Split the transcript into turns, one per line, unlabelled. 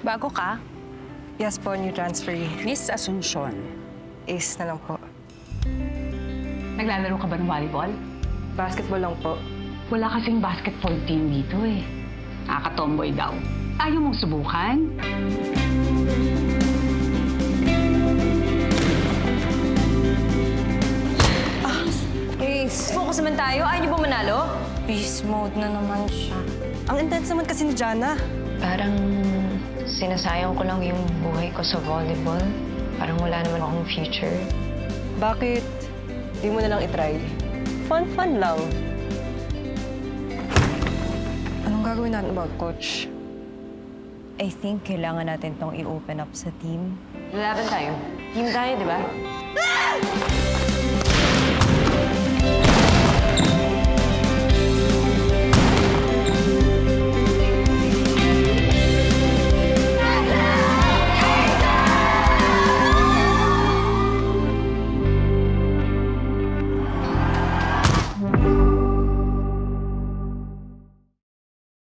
Bago ka?
Yes po, new transferee.
Miss Asuncion.
Ace na lang po.
Naglalaro ka ba ng volleyball?
Basketball lang po.
Wala kasing basketball team dito eh. Nakaka-tomboy daw. Ayaw mong subukan?
Ace, focus naman tayo. Ayaw niyo ba manalo?
Beast mode na naman siya.
Ang intense naman kasi ni Jana.
Parang sinasayang ko lang yung buhay ko sa volleyball. Parang wala naman akong future.
Bakit di mo na lang itry? Fun lang. Anong gagawin natin about coach?
I think kailangan natin tong i-open up sa team.
Lalaban tayo. Team tayo, di ba?